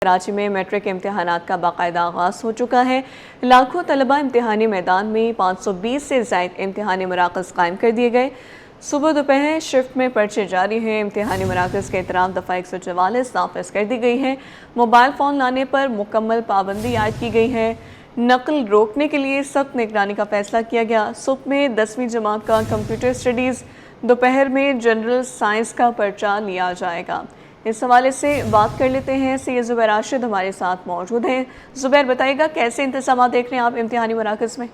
कराची में मैट्रिक इम्तिहानात का बाकायदा आगाज़ हो चुका है। लाखों तलबा इम्तिहानी मैदान में 520 से ज़ायद इम्तिहानी मराकज़ कायम कर दिए गए। सुबह दोपहर शिफ्ट में पर्चे जारी हैं। इम्तिहानी मराकज़ के एहतराम दफ़ा 144 नाफिज कर दी गई है। मोबाइल फ़ोन लाने पर मुकम्मल पाबंदी आयद की गई है। नकल रोकने के लिए सख्त निगरानी का फैसला किया गया। सुबह में 10वीं जमात का कंप्यूटर स्टडीज़, दोपहर में जनरल साइंस का पर्चा लिया जाएगा। इस हवाले से बात कर लेते हैं। सैयद ज़ुबैर राशिद हमारे साथ मौजूद हैं। ज़ुबैर, बताइएगा कैसे इंतज़ाम देख रहे हैं आप इम्तिहानी मराकज़ में?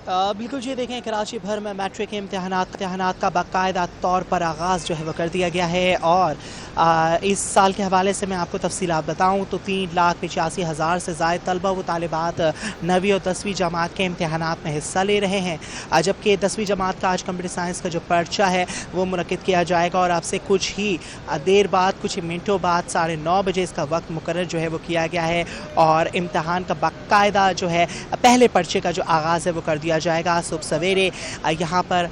बिल्कुल जी, देखें कराची भर में मैट्रिक के इम्तिहानात का बाकायदा तौर पर आगाज़ जो है वह कर दिया गया है। और इस साल के हवाले से मैं आपको तफसीलात बताऊं तो 3,85,000 से ज़ायद तलबा व तालिबात 9वीं और 10वीं जमात के इम्तिहानात में हिस्सा ले रहे हैं। जबकि 10वीं जमात का आज कंप्यूटर साइंस का जो पर्चा है वो मुनक्किद किया जाएगा और आपसे कुछ ही देर बाद, कुछ मिनटों बाद 9:30 बजे इसका वक्त मुकर्रर जो है वो किया गया है। और इम्तिहान का बाकायदा जो है पहले पर्चे का जो आगाज़ है वो कर दिया जाएगा। सुबह सवेरे यहाँ पर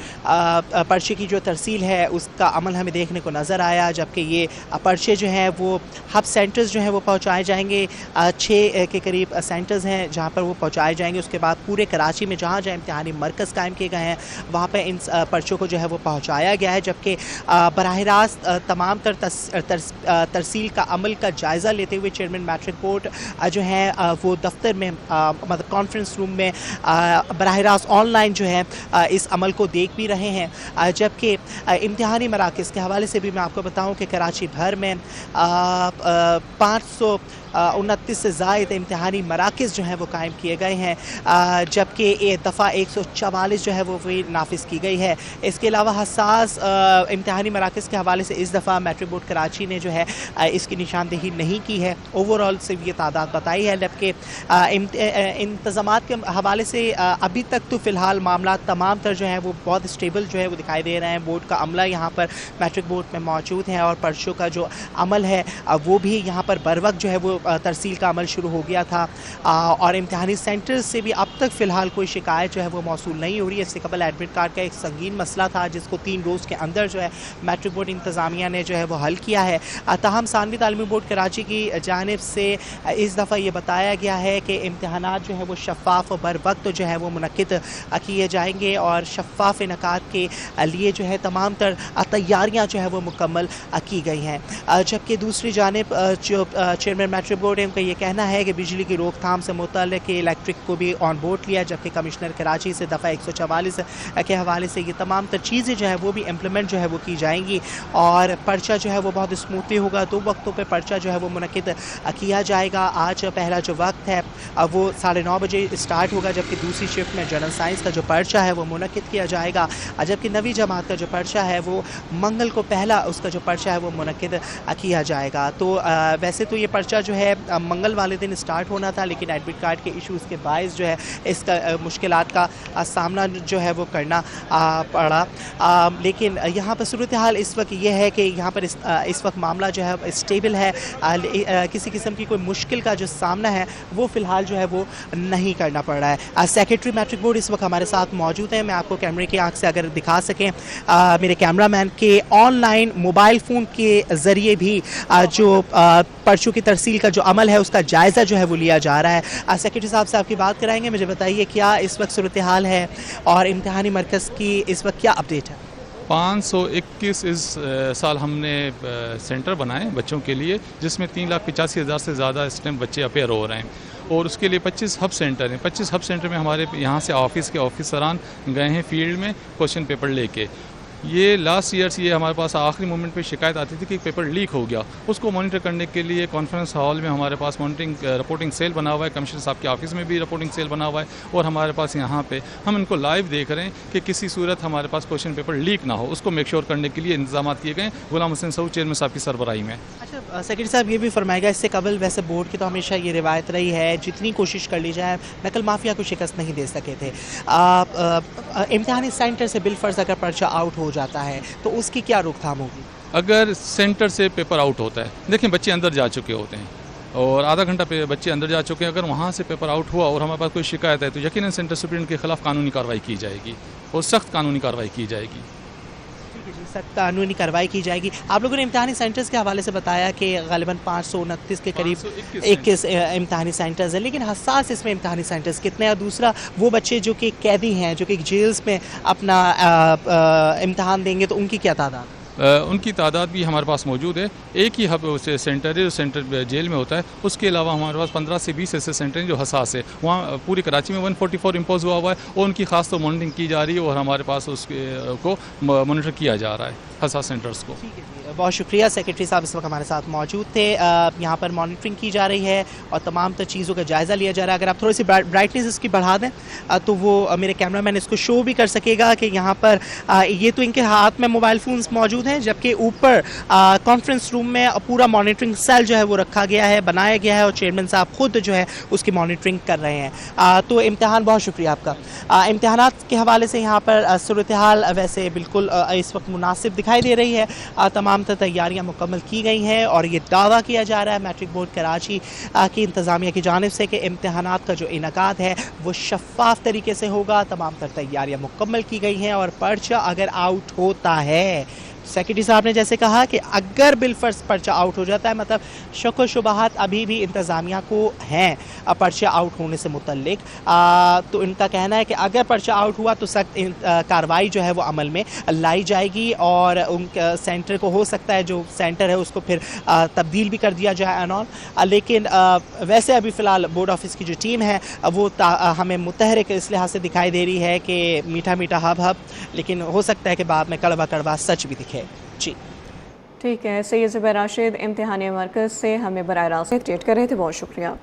पर्चे की जो तरसील है उसका अमल हमें देखने को नज़र आया। जबकि ये पर्चे जो हैं वो हब सेंटर्स जो हैं वो पहुँचाए जाएंगे। 6 के करीब सेंटर्स हैं जहाँ पर वो पहुँचाए जाएंगे। उसके बाद पूरे कराची में जहाँ जहाँ इम्तिहानी मरकज़ कायम किए गए हैं वहाँ पर इन पर्चों को जो है वो पहुँचाया गया है। जबकि बराह रास्त तमाम तरसील का अमल का जायज़ा लेते हुए चेयरमैन मैट्रिक बोर्ड जो है वो दफ्तर में मतलब कॉन्फ्रेंस रूम में बराह रास्त ऑनलाइन जो है इस अमल को देख भी रहे हैं। जबकि इम्तिहानी मराकज़ के हवाले से भी मैं आपको बताऊं कि कराची भर में 529 से ज़ायद इम्तिहानी मराकज़ जो हैं वो कायम किए गए हैं। जबकि एक दफ़ा 144 जो है वो भी नाफिज की गई है। इसके अलावा हसास इम्तिहानी मराकज़ के हवाले से इस दफ़ा मैट्रिक बोर्ड कराची ने जो है इसकी निशानदेही नहीं की है। ओवरऑल सिर्फ ये तादाद बताई है। जबकि इंतज़ामात के हवाले से अभी तक तो फ़िलहाल मामला तमाम तर जो है वो बहुत स्टेबल जो है वो दिखाई दे रहे हैं। बोर्ड का अमला यहाँ पर मैट्रिक बोर्ड में मौजूद है और पर्चों का जो अमल है वो भी यहाँ पर बर वक्त जो है वो तरसील का अमल शुरू हो गया था। और इम्तिहानी सेंटर से भी अब तक फ़िलहाल कोई शिकायत जो है वो मौसूल नहीं हो रही है। इससे कबल एडमिट कार्ड का एक संगीन मसला था जिसको 3 रोज़ के अंदर जो है मैट्रिक बोर्ड इंतज़ामिया ने जो है वो हल किया है। ताहम सानवी तालीमी बोर्ड कराची की जानिब से इस दफ़ा ये बताया गया है कि इम्तिहानात जो है वो शफ़ाफ़ बर वक्त जो है वो मुनक्किद किए जाएंगे और शफ़ाफ़ इनकाद के लिए जो है तमाम तर तैयारियाँ जो है वो मुकम्मल की गई हैं। जबकि दूसरी जानिब जो चेयरमैन मैट्रिक बोर्ड है उनका ये कहना है कि बिजली की रोकथाम से मुतल्लिक़ इलेक्ट्रिक को भी ऑन बोर्ड लिया। जबकि कमिश्नर कराची से दफ़ा 144 के हवाले से ये तमाम तर चीज़ें जो है वो भी इम्प्लीमेंट जो है वो की जाएंगी और पर्चा जो है वो बहुत स्मूथली होगा। 2 वक्तों पर पर्चा जो है वो मुनक्किद किया जाएगा। आज पहला जो वक्त है वो 9:30 बजे स्टार्ट होगा। जबकि दूसरी शिफ्ट में जनरल साइंस का जो पर्चा है वो मुनक्किद किया जाएगा। जबकि 9वीं जमात का जो पर्चा है वो मंगल को पहला उसका जो पर्चा है वो मुनक्किद किया जाएगा। तो वैसे तो ये पर्चा जो है मंगल वाले दिन स्टार्ट होना था, लेकिन एडमिट कार्ड के इश्यूज़ के बायस जो है इसका मुश्किलात का सामना जो है वो करना पड़ा। लेकिन यहाँ पर सूरत हाल इस वक्त ये है कि यहाँ पर इस वक्त मामला जो है स्टेबल है। किसी किस्म की कोई मुश्किल का जो सामना है वो फ़िलहाल जो है वो नहीं करना पड़ रहा है। सेक्रेटरी मैट्रिक बोर्ड इस वक्त हमारे साथ मौजूद हैं। मैं आपको कैमरे की आंख से अगर दिखा सकें, मेरे कैमरामैन के ऑनलाइन मोबाइल फ़ोन के ज़रिए भी जो पर्चों की तरसील का जो अमल है उसका जायज़ा जो है वो लिया जा रहा है। सेक्रेटरी साहब से आपकी बात कराएंगे। मुझे बताइए क्या इस वक्त सूरत हाल है और इम्तिहानी मरकज़ की इस वक्त क्या अपडेट है? 521 इस साल हमने सेंटर बनाए बच्चों के लिए, जिसमें 3,85,000 से ज़्यादा इस टाइम बच्चे अपेयर हो रहे हैं और उसके लिए 25 हब सेंटर हैं। 25 हब सेंटर में हमारे यहाँ से ऑफिस के ऑफिसरान गए हैं फील्ड में क्वेश्चन पेपर लेके। ये लास्ट ईयर से ये हमारे पास आखिरी मोमेंट पे शिकायत आती थी कि पेपर लीक हो गया। उसको मॉनिटर करने के लिए कॉन्फ्रेंस हॉल में हमारे पास मॉनिटरिंग रिपोर्टिंग सेल बना हुआ है। कमिश्नर साहब के ऑफिस में भी रिपोर्टिंग सेल बना हुआ है और हमारे पास यहाँ पे हम इनको लाइव देख रहे हैं कि किसी सूरत हमारे पास क्वेश्चन पेपर लीक ना हो, उसको मेक श्योर करने के लिए इंतजाम किए गए गुलाम हुसैन सऊद चेयरमैन साहब की सरबराही में। अच्छा सेक्रेटरी साहब, ये भी फरमाएगा इससे कबल वैसे बोर्ड की तो हमेशा ये रिवायत रही है जितनी कोशिश कर ली जाए नकल माफिया को शिकस्त नहीं दे सके थे। इम्तिहानी सेंटर से बिलफर्ज अगर पर्चा आउट हो जाता है तो उसकी क्या रोकथाम होगी? अगर सेंटर से पेपर आउट होता है, देखें बच्चे अंदर जा चुके होते हैं और आधा घंटा पे बच्चे अंदर जा चुके हैं, अगर वहाँ से पेपर आउट हुआ और हमारे पास कोई शिकायत है तो यकीनन सेंटर सुप्रिटेंडेंट के खिलाफ कानूनी कार्रवाई की जाएगी और सख्त कानूनी कार्रवाई की जाएगी। सख्त कानूनी कार्रवाई की जाएगी। आप लोगों ने इम्तिहानी सेंटर्स के हवाले से बताया कि ग़ालिबन 529 के करीब 21 इम्तिहानी सेंटर्स हैं, लेकिन हसास इसमें इम्तिहानी सेंटर्स कितने हैं? और दूसरा, वो बच्चे जो कि कैदी हैं, जो कि जेल्स में अपना इम्तिहान देंगे, तो उनकी क्या तादाद? उनकी तादाद भी हमारे पास मौजूद है। एक ही हब सेंटर है जो सेंटर जेल में होता है, उसके अलावा हमारे पास 15 से 20 ऐसे सेंटर हैं जो हसास है। वहाँ पूरी कराची में 144 इम्पोज हुआ है और उनकी खास तो मॉनिटरिंग की जा रही है और हमारे पास उसके को मॉनिटर किया जा रहा है हसास सेंटर्स को। ठीक है जी, बहुत शुक्रिया। सेक्रेटरी साहब इस वक्त हमारे साथ मौजूद थे। यहाँ पर मॉनिटरिंग की जा रही है और तमाम तो चीज़ों का जायज़ा लिया जा रहा है। अगर आप थोड़ी सी ब्राइटनेस इसकी बढ़ा दें तो वो मेरे कैमरामैन इसको शो भी कर सकेगा कि यहाँ पर ये तो इनके हाथ में मोबाइल फ़ोन्स मौजूद हैं, जबकि ऊपर कॉन्फ्रेंस रूम में पूरा मॉनिटरिंग सेल जो है वो रखा गया है, बनाया गया है और चेयरमैन साहब खुद जो है उसकी मॉनिटरिंग कर रहे हैं। तो इम्तिहान, बहुत शुक्रिया आपका। इम्तिहानात के हवाले से यहाँ पर सूरत हाल वैसे बिल्कुल इस वक्त मुनासिब दिखाई दे रही है। तमाम तैयारियां मुकम्मल की गई हैं और ये दावा किया जा रहा है मैट्रिक बोर्ड कराची की इंतज़ामिया की जानिब से कि इम्तिहानात का जो इनकाद है वो शफ़ाफ तरीके से होगा। तमाम तैयारियां मुकम्मल की गई हैं और पर्चा अगर आउट होता है, सेक्रेटरी साहब ने जैसे कहा कि अगर बिलफर्ज पर्चा आउट हो जाता है, मतलब शक व शुबहात अभी भी इंतज़ामिया को हैं पर्चा आउट होने से मुतल्लिक, तो इनका कहना है कि अगर पर्चा आउट हुआ तो सख्त कार्रवाई जो है वो अमल में लाई जाएगी और उन सेंटर को हो सकता है जो सेंटर है उसको फिर तब्दील भी कर दिया जाए एंड ऑल। लेकिन वैसे अभी फ़िलहाल बोर्ड ऑफिस की जो टीम है वो हमें मुतहरिक इस लिहाज से दिखाई दे रही है कि मीठा मीठा हब हब, लेकिन हो सकता है कि बाद में कड़वा कड़वा सच भी दिखे। जी ठीक है, सैयद ज़ुबैर राशिद इम्तिहानी मरकज़ से हमें बराह रास्त अपडेट कर रहे थे, बहुत शुक्रिया।